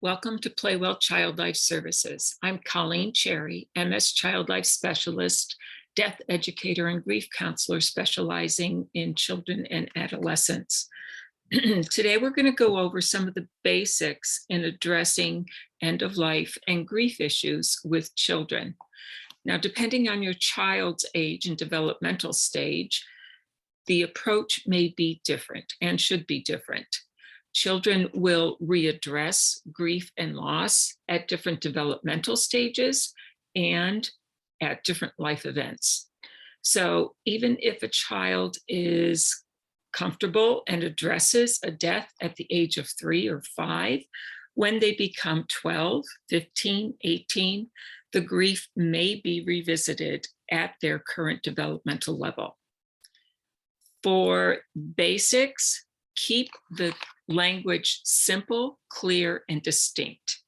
Welcome to Playwell Child Life Services. I'm Colleen Cherry, MS Child Life Specialist, Death Educator, and Grief Counselor specializing in children and adolescents. Today, we're going to go over some of the basics in addressing end-of-life and grief issues with children. Now, depending on your child's age and developmental stage, the approach may be different and should be different. Children will readdress grief and loss at different developmental stages and at different life events. So even if a child is comfortable and addresses a death at the age of 3 or 5, when they become 12, 15, 18, the grief may be revisited at their current developmental level. For basics, keep the language simple, clear, and distinct.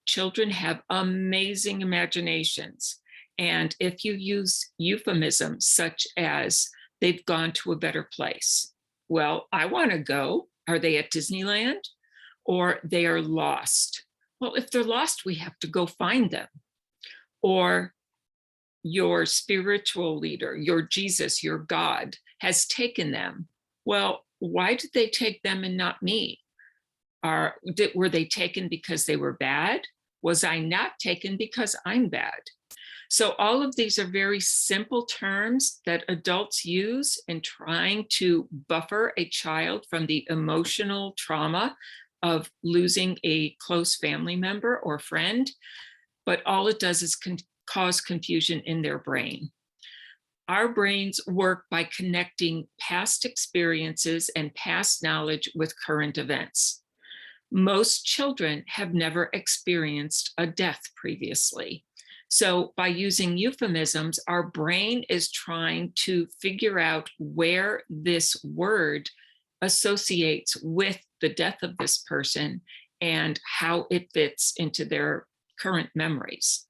Children have amazing imaginations. And if you use euphemisms such as, they've gone to a better place. Well, I want to go. Are they at Disneyland? Or they are lost. Well, if they're lost, we have to go find them. Or your spiritual leader, your Jesus, your God, has taken them. Well, why did they take them and not me? Were they taken because they were bad? Was I not taken because I'm bad? So all of these are very simple terms that adults use in trying to buffer a child from the emotional trauma of losing a close family member or friend, but all it does is cause confusion in their brain. Our brains work by connecting past experiences and past knowledge with current events. Most children have never experienced a death previously. So by using euphemisms, our brain is trying to figure out where this word associates with the death of this person and how it fits into their current memories.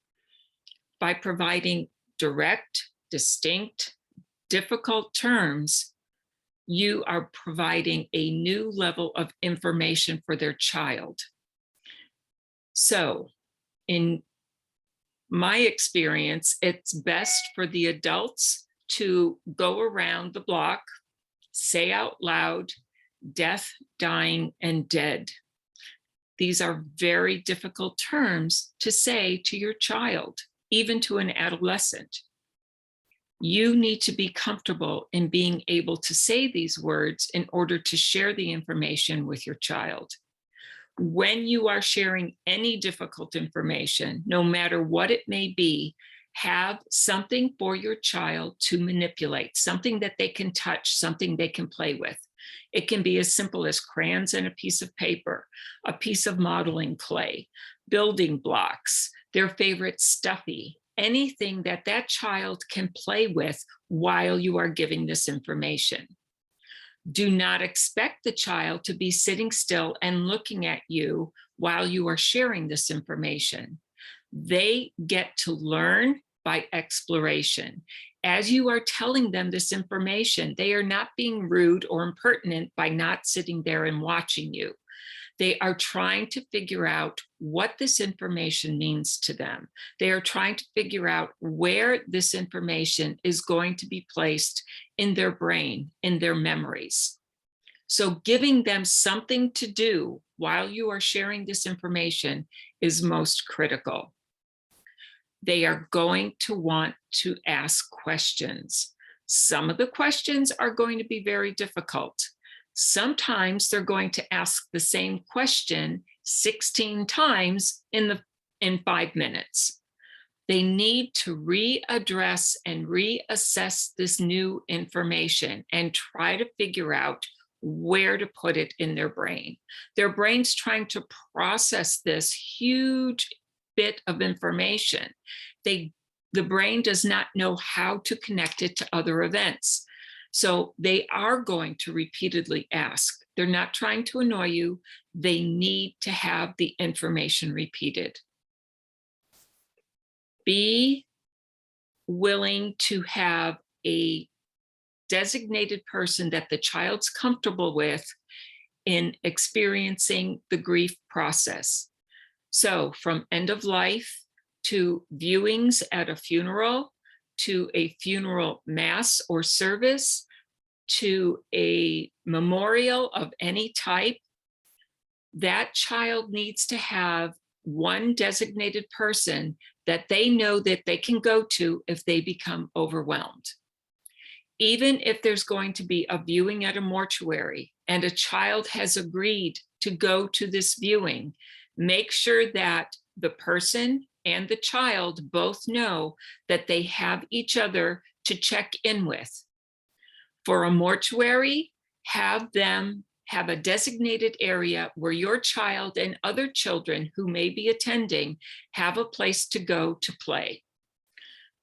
By providing direct, distinct, difficult terms, you are providing a new level of information for their child. So in my experience, it's best for the adults to go around the block, say out loud, death, dying, and dead. These are very difficult terms to say to your child, even to an adolescent. You need to be comfortable in being able to say these words in order to share the information with your child. When you are sharing any difficult information, no matter what it may be, have something for your child to manipulate, something that they can touch, something they can play with. It can be as simple as crayons and a piece of paper, a piece of modeling clay, building blocks, their favorite stuffy, anything that that child can play with while you are giving this information. Do not expect the child to be sitting still and looking at you while you are sharing this information. They get to learn by exploration. As you are telling them this information, they are not being rude or impertinent by not sitting there and watching you. They are trying to figure out what this information means to them. They are trying to figure out where this information is going to be placed in their brain, in their memories. So giving them something to do while you are sharing this information is most critical. They are going to want to ask questions. Some of the questions are going to be very difficult. Sometimes they're going to ask the same question 16 times in 5 minutes. They need to readdress and reassess this new information and try to figure out where to put it in their brain. Their brain's trying to process this huge bit of information. The brain does not know how to connect it to other events. So they are going to repeatedly ask. They're not trying to annoy you. They need to have the information repeated. Be willing to have a designated person that the child's comfortable with in experiencing the grief process. So from end of life to viewings at a funeral, to a funeral mass or service, to a memorial of any type, that child needs to have one designated person that they know that they can go to if they become overwhelmed. Even if there's going to be a viewing at a mortuary and a child has agreed to go to this viewing, make sure that the person and the child both know that they have each other to check in with. For a mortuary, have them have a designated area where your child and other children who may be attending have a place to go to play.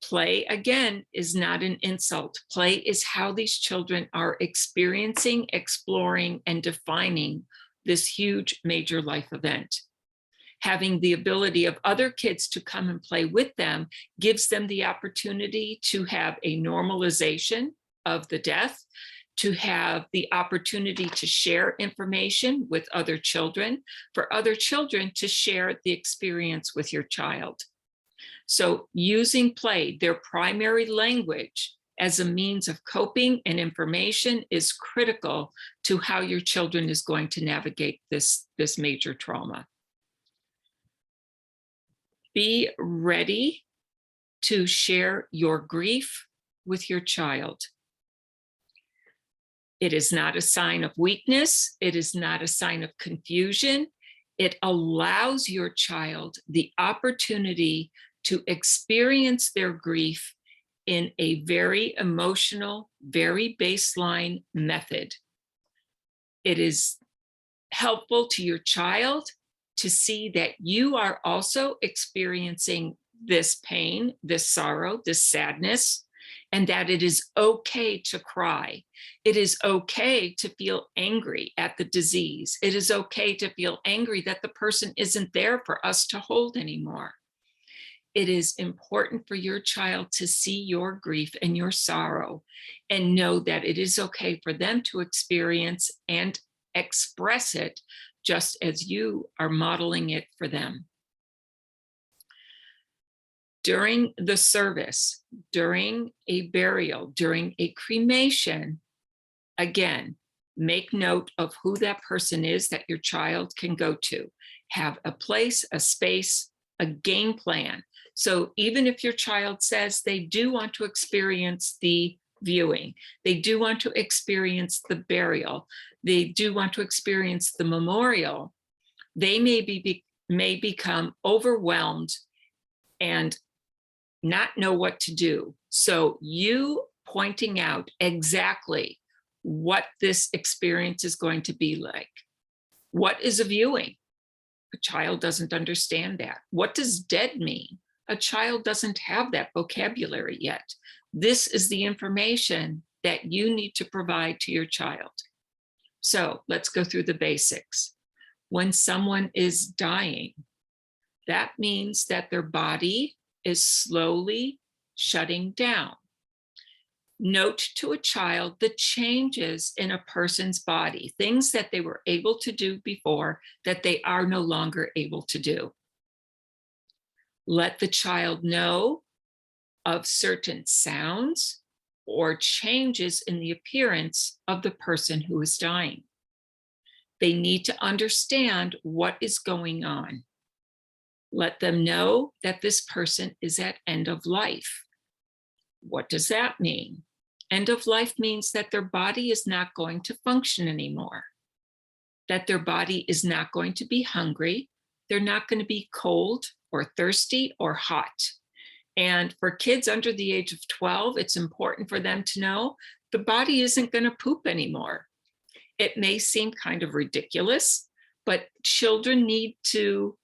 Play, again, is not an insult. Play is how these children are experiencing, exploring, and defining this huge major life event. Having the ability of other kids to come and play with them gives them the opportunity to have a normalization of the death, to have the opportunity to share information with other children, for other children to share the experience with your child. So using play, their primary language, as a means of coping and information is critical to how your children is going to navigate this major trauma. Be ready to share your grief with your child. It is not a sign of weakness. It is not a sign of confusion. It allows your child the opportunity to experience their grief in a very emotional, very baseline method. It is helpful to your child to see that you are also experiencing this pain, this sorrow, this sadness, and that it is okay to cry. It is okay to feel angry at the disease. It is okay to feel angry that the person isn't there for us to hold anymore. It is important for your child to see your grief and your sorrow and know that it is okay for them to experience and express it just as you are modeling it for them. During the service, during a burial, during a cremation, again, make note of who that person is that your child can go to. Have a place, a space, a game plan. So even if your child says they do want to experience the viewing, they do want to experience the burial, they do want to experience the memorial, they may become overwhelmed and not know what to do. So you pointing out exactly what this experience is going to be like. What is a viewing? A child doesn't understand that. What does dead mean? A child doesn't have that vocabulary yet. This is the information that you need to provide to your child. So let's go through the basics. When someone is dying, that means that their body is slowly shutting down. Note to a child the changes in a person's body, things that they were able to do before that they are no longer able to do. Let the child know of certain sounds or changes in the appearance of the person who is dying. They need to understand what is going on. Let them know that this person is at end of life. What does that mean? End of life means that their body is not going to function anymore, that their body is not going to be hungry, they're not going to be cold or thirsty or hot. And for kids under the age of 12, it's important for them to know the body isn't going to poop anymore. It may seem kind of ridiculous, but children need to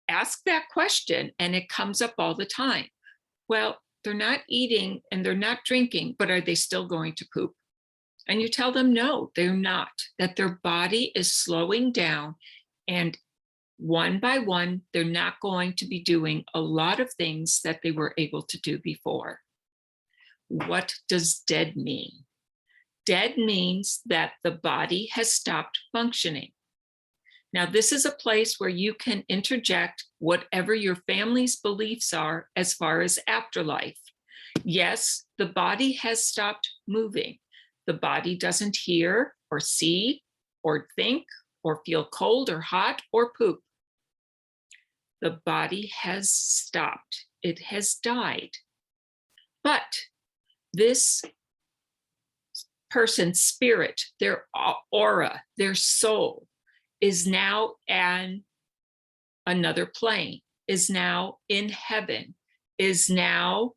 ask that question, and it comes up all the time. Well, they're not eating and they're not drinking, but are they still going to poop? And you tell them, no, they're not, that their body is slowing down, and one by one, they're not going to be doing a lot of things that they were able to do before. What does dead mean? Dead means that the body has stopped functioning. Now, this is a place where you can interject whatever your family's beliefs are as far as afterlife. Yes, the body has stopped moving. The body doesn't hear or see or think or feel cold or hot or poop. The body has stopped. It has died. But this person's spirit, their aura, their soul is now in another plane, is now in heaven, is now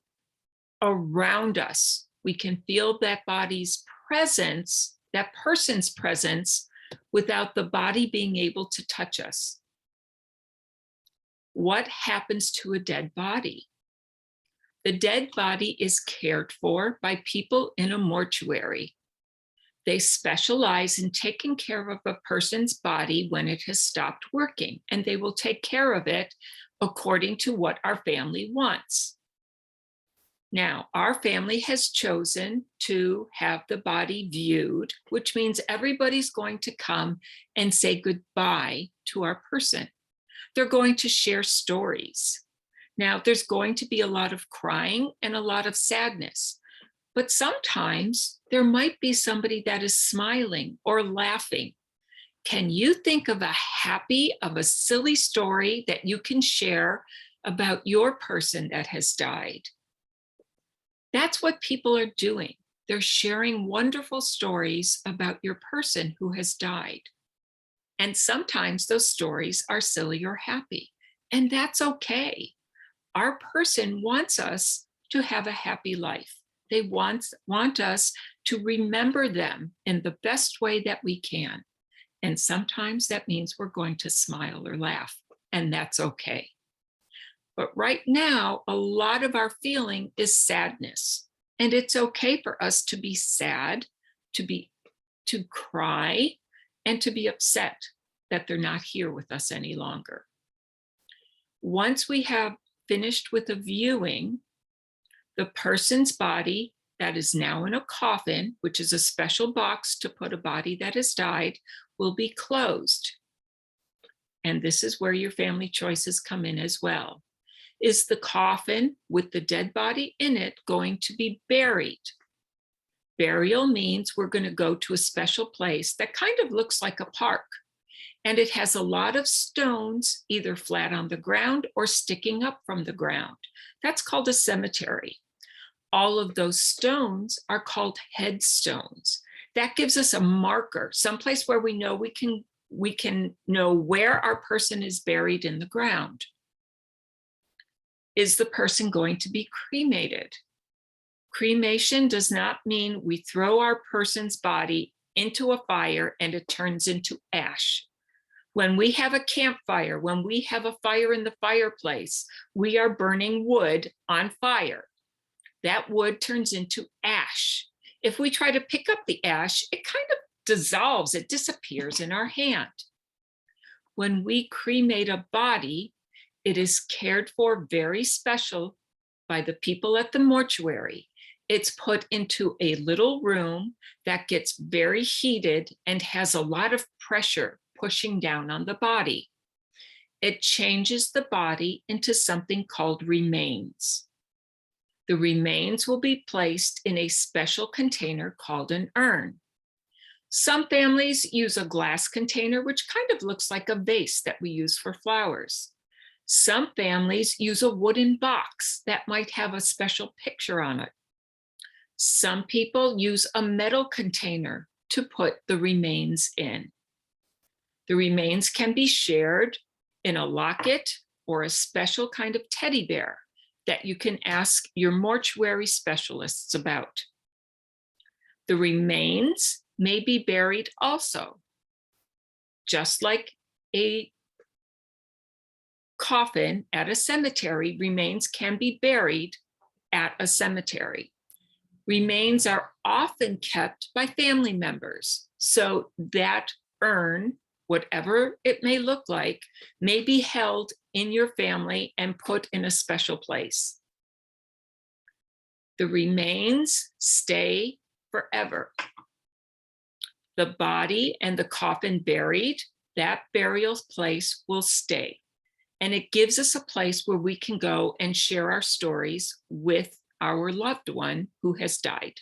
around us. We can feel that body's presence, that person's presence, without the body being able to touch us. What happens to a dead body? The dead body is cared for by people in a mortuary. They specialize in taking care of a person's body when it has stopped working, and they will take care of it according to what our family wants. Now, our family has chosen to have the body viewed, which means everybody's going to come and say goodbye to our person. They're going to share stories. Now, there's going to be a lot of crying and a lot of sadness, but sometimes there might be somebody that is smiling or laughing. Can you think of a silly story that you can share about your person that has died? That's what people are doing. They're sharing wonderful stories about your person who has died. And sometimes those stories are silly or happy, and that's okay. Our person wants us to have a happy life. They want us to remember them in the best way that we can. And sometimes that means we're going to smile or laugh, and that's okay. But right now, a lot of our feeling is sadness. And it's okay for us to be sad, to cry, and to be upset that they're not here with us any longer. Once we have finished with a viewing, the person's body that is now in a coffin, which is a special box to put a body that has died, will be closed. And this is where your family choices come in as well. Is the coffin with the dead body in it going to be buried? Burial means we're going to go to a special place that kind of looks like a park. And it has a lot of stones, either flat on the ground or sticking up from the ground. That's called a cemetery. All of those stones are called headstones. That gives us a marker, someplace where we know we can know where our person is buried in the ground. Is the person going to be cremated? Cremation does not mean we throw our person's body into a fire and it turns into ash. When we have a campfire, when we have a fire in the fireplace, we are burning wood on fire. That wood turns into ash. If we try to pick up the ash, it kind of dissolves, it disappears in our hand. When we cremate a body, it is cared for very special by the people at the mortuary. It's put into a little room that gets very heated and has a lot of pressure pushing down on the body. It changes the body into something called remains. The remains will be placed in a special container called an urn. Some families use a glass container, which kind of looks like a vase that we use for flowers. Some families use a wooden box that might have a special picture on it. Some people use a metal container to put the remains in. The remains can be shared in a locket or a special kind of teddy bear that you can ask your mortuary specialists about. The remains may be buried also, just like a coffin at a cemetery. Remains can be buried at a cemetery. Remains are often kept by family members, so that urn, whatever it may look like, may be held in your family and put in a special place. The remains stay forever. The body and the coffin buried That burial place will stay. And it gives us a place where we can go and share our stories with our loved one who has died.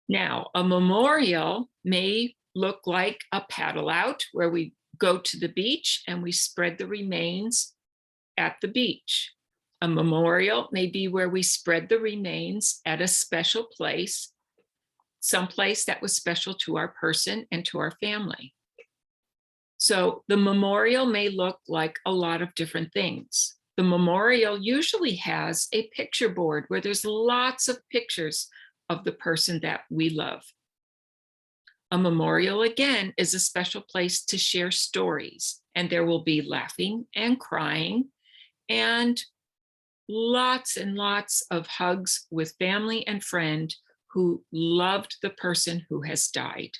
Now, a memorial may look like a paddle out, where we go to the beach and we spread the remains at the beach. A memorial may be where we spread the remains at a special place, someplace that was special to our person and to our family. So the memorial may look like a lot of different things. The memorial usually has a picture board where there's lots of pictures of the person that we love. A memorial, again, is a special place to share stories, and there will be laughing and crying and lots of hugs with family and friend who loved the person who has died.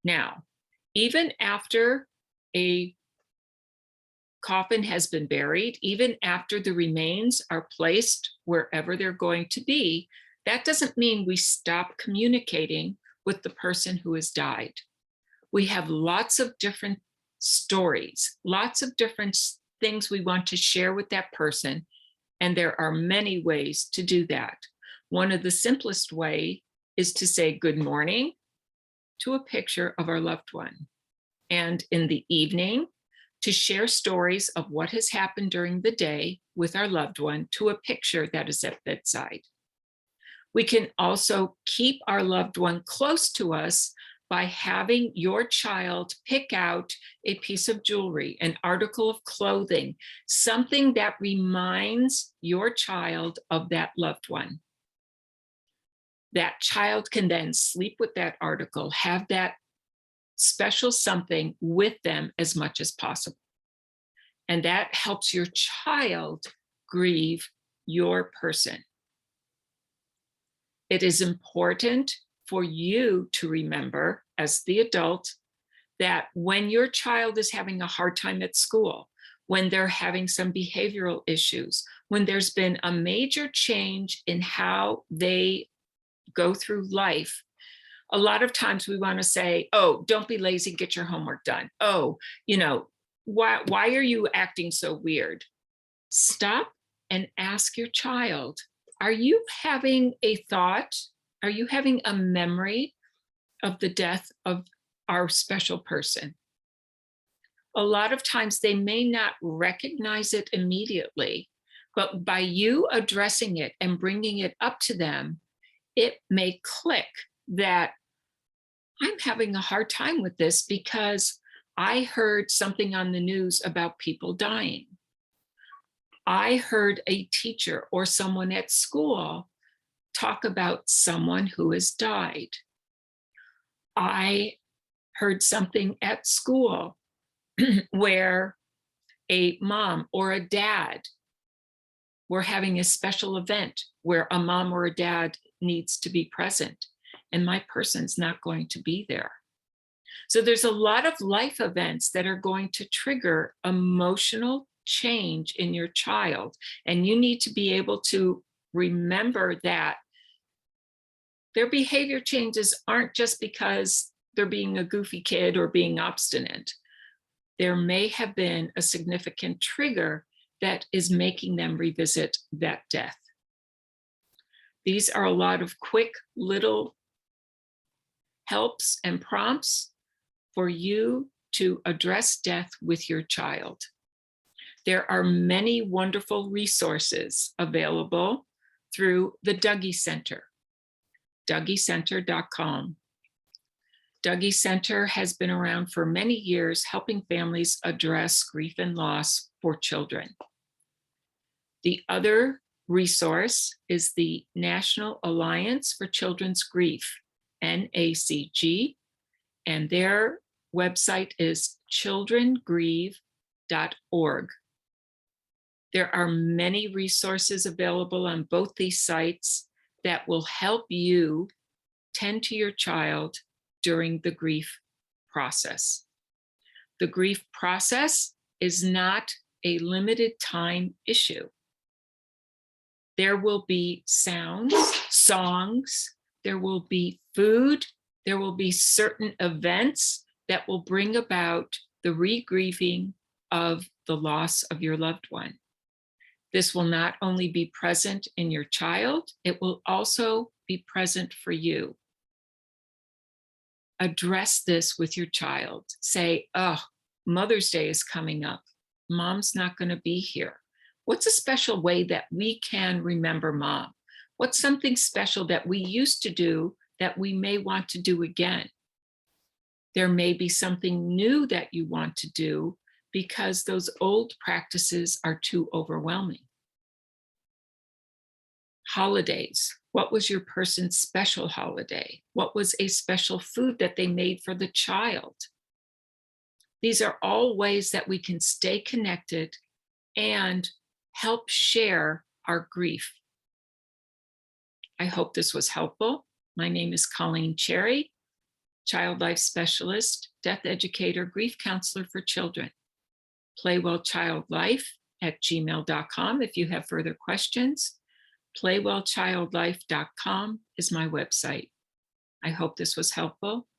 Now, even after a coffin has been buried, even after the remains are placed wherever they're going to be, that doesn't mean we stop communicating with the person who has died. We have lots of different stories, lots of different things we want to share with that person, and there are many ways to do that. One of the simplest ways is to say good morning to a picture of our loved one, and in the evening, to share stories of what has happened during the day with our loved one to a picture that is at bedside. We can also keep our loved one close to us by having your child pick out a piece of jewelry, an article of clothing, something that reminds your child of that loved one. That child can then sleep with that article, have that special something with them as much as possible. And that helps your child grieve your person. It is important for you to remember as the adult that when your child is having a hard time at school, when they're having some behavioral issues, when there's been a major change in how they go through life, a lot of times we want to say, oh, don't be lazy, get your homework done. Oh, why are you acting so weird? Stop and ask your child, are you having a thought? Are you having a memory of the death of our special person? A lot of times they may not recognize it immediately, but by you addressing it and bringing it up to them, it may click that I'm having a hard time with this because I heard something on the news about people dying. I heard a teacher or someone at school talk about someone who has died. I heard something at school where a mom or a dad were having a special event where a mom or a dad needs to be present, and my person's not going to be there. So there's a lot of life events that are going to trigger emotional change in your child, and you need to be able to remember that their behavior changes aren't just because they're being a goofy kid or being obstinate. There may have been a significant trigger that is making them revisit that death. These are a lot of quick little helps and prompts for you to address death with your child. There are many wonderful resources available through the Dougie Center, dougiecenter.com. Dougie Center has been around for many years, helping families address grief and loss for children. The other resource is the National Alliance for Children's Grief, NACG, and their website is childrengrieve.org. There are many resources available on both these sites that will help you tend to your child during the grief process. The grief process is not a limited time issue. There will be sounds, songs, there will be food, There will be certain events that will bring about the re-grieving of the loss of your loved one. This will not only be present in your child, it will also be present for you. Address this with your child. Say, oh, Mother's Day is coming up. Mom's not going to be here. What's a special way that we can remember Mom? What's something special that we used to do that we may want to do again? There may be something new that you want to do because those old practices are too overwhelming. Holidays. What was your person's special holiday? What was a special food that they made for the child? These are all ways that we can stay connected and help share our grief. I hope this was helpful. My name is Colleen Cherry, Child Life Specialist, Death Educator, Grief Counselor for Children. playwellchildlife@gmail.com if you have further questions. playwellchildlife.com is my website. I hope this was helpful.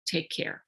Take care.